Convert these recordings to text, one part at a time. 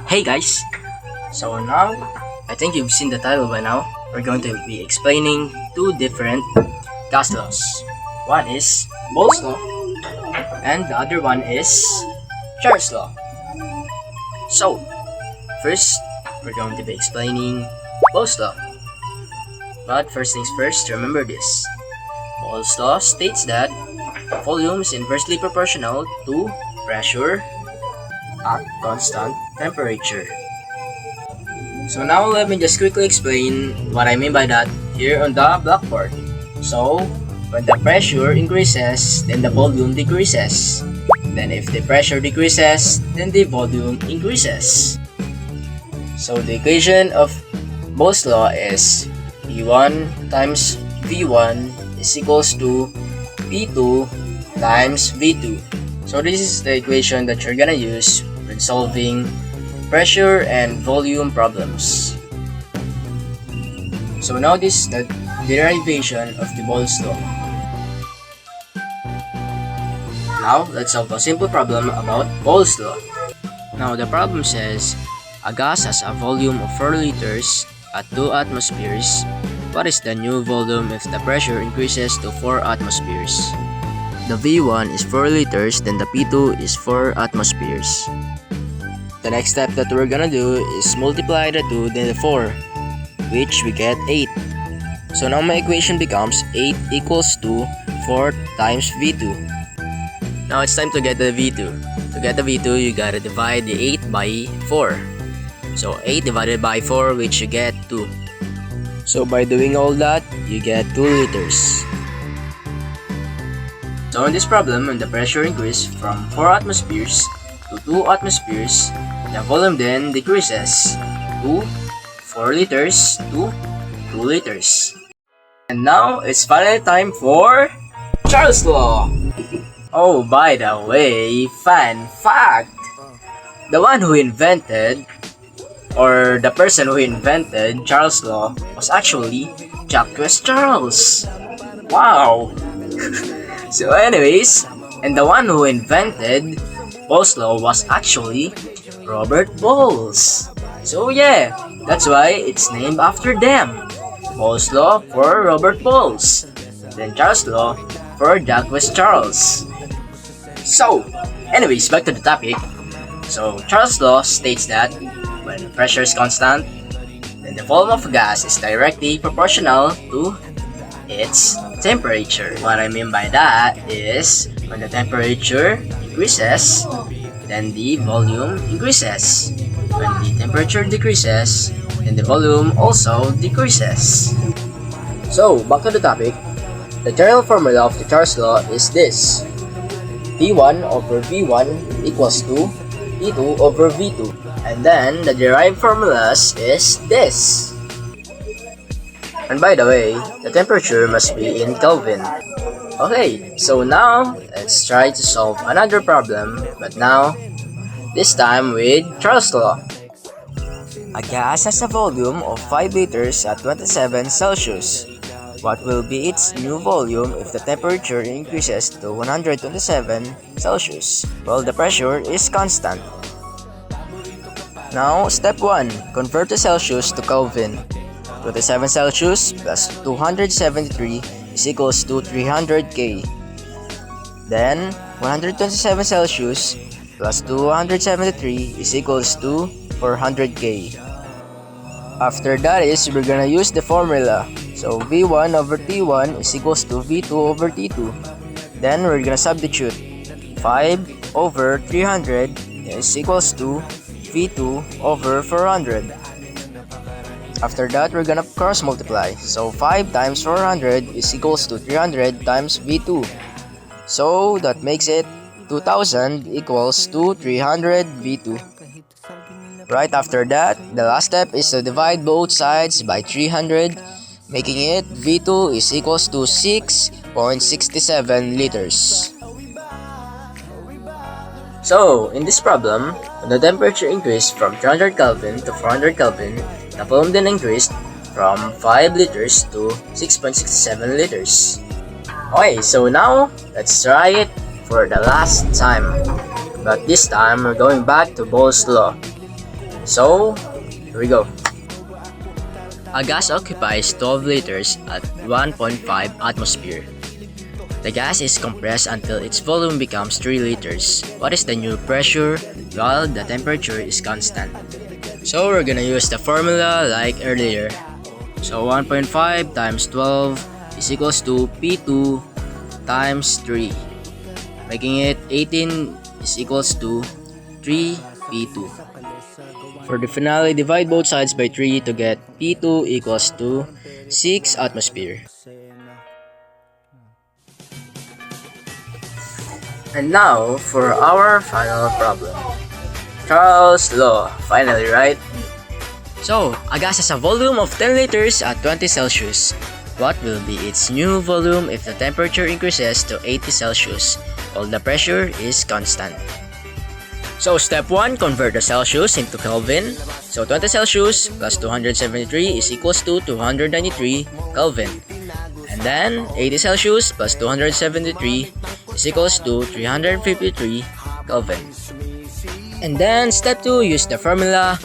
Hey guys! So now, I think you've seen the title by now. We're going to be explaining two different gas laws. One is Boyle's law, and the other one is Charles' law. So, first, we're going to be explaining Boyle's law. But first things first, remember this. Boyle's law states that volume is inversely proportional to pressure at constant temperature. So now let me just quickly explain what I mean by that here on the blackboard. So, when the pressure increases, then the volume decreases. Then if the pressure decreases, then the volume increases. So the equation of Boyle's law is P1 times V1 is equals to P2 times V2. So this is the equation that you're gonna use when solving pressure and volume problems. So now this is the derivation of the Boyle's law. Now let's solve a simple problem about Boyle's law. Now the problem says a gas has a volume of 4 liters at 2 atmospheres. What is the new volume if the pressure increases to 4 atmospheres? The V1 is 4 liters, then the P2 is 4 atmospheres. The next step that we're gonna do is multiply the 2 then the 4, which we get 8. So now my equation becomes 8 equals to 4 times V2. Now it's time to get the V2. To get the V2, you gotta divide the 8 by 4. So 8 divided by 4, which you get 2. So by doing all that, you get 2 liters. So in this problem, when the pressure increases from 4 atmospheres to 2 atmospheres, the volume then decreases to 4 liters to 2 liters. And now it's finally time for Charles' law. Oh, by the way, fun fact! The one who invented, or the person who invented Charles' law was actually Jacques Charles. Wow! So anyways, and the one who invented Boyle's law was actually Robert Boyle. So yeah, that's why it's named after them. Boyle's law for Robert Boyle, then Charles' law for Jacques Charles. So, anyways, back to the topic. So Charles' law states that when pressure is constant, then the volume of a gas is directly proportional to its temperature. What I mean by that is when the temperature increases, then the volume increases. When the temperature decreases, then the volume also decreases. So back to the topic. The general formula of the Charles' law is this: P1 over V1 equals to P2 over V2. And then the derived formulas is this. And by the way, the temperature must be in Kelvin. Okay, so now let's try to solve another problem, but now, this time with Charles' law. A gas has a volume of 5 liters at 27 Celsius. What will be its new volume if the temperature increases to 127 Celsius? Well, the pressure is constant. Now, step 1. Convert the Celsius to Kelvin. 27 Celsius plus 273 is equals to 300 K. Then, 127 Celsius plus 273 is equals to 400 K. After that is, we're gonna use the formula. So, V1 over T1 is equals to V2 over T2. Then, we're gonna substitute. 5 over 300 is equals to V2 over 400. After that, we're gonna cross multiply. So 5 times 400 is equals to 300 times V2. So that makes it 2000 equals to 300 V2. Right after that, the last step is to divide both sides by 300, making it V2 is equals to 6.67 liters. So, in this problem, when the temperature increased from 300 Kelvin to 400 Kelvin, the volume then increased from 5 liters to 6.67 liters. Okay, so now let's try it for the last time. But this time we're going back to Boyle's law. So, here we go. A gas occupies 12 liters at 1.5 atmosphere. The gas is compressed until its volume becomes 3 liters. What is the new pressure while the temperature is constant? So we're gonna use the formula like earlier. So 1.5 times 12 is equals to P2 times 3, making it 18 is equals to 3 P2. For the finale, divide both sides by 3 to get P2 equals to 6 atmosphere. And now for our final problem. Charles' law, finally, right? So, a gas has a volume of 10 liters at 20 Celsius. What will be its new volume if the temperature increases to 80 Celsius while the pressure is constant? So, step 1, convert the Celsius into Kelvin. So, 20 Celsius plus 273 is equals to 293 Kelvin. And then, 80 Celsius plus 273 is equals to 353 Kelvin. And then, step 2, use the formula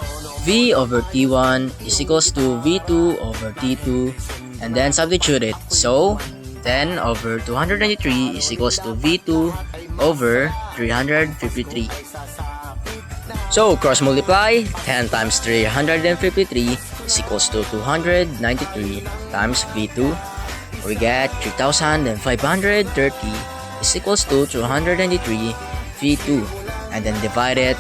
V over T1 is equals to V2 over T2, and then substitute it. So, 10 over 293 is equals to V2 over 353. So, cross multiply, 10 times 353 is equals to 293 times V2. We get 3,530 is equals to 293 V2, and then divide it.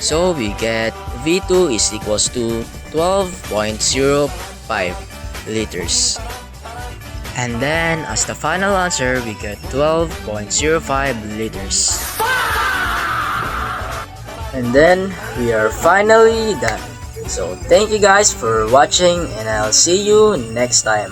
So we get V2 is equals to 12.05 liters. And then as the final answer, we get 12.05 liters. And then we are finally done. So thank you guys for watching, and I'll see you next time.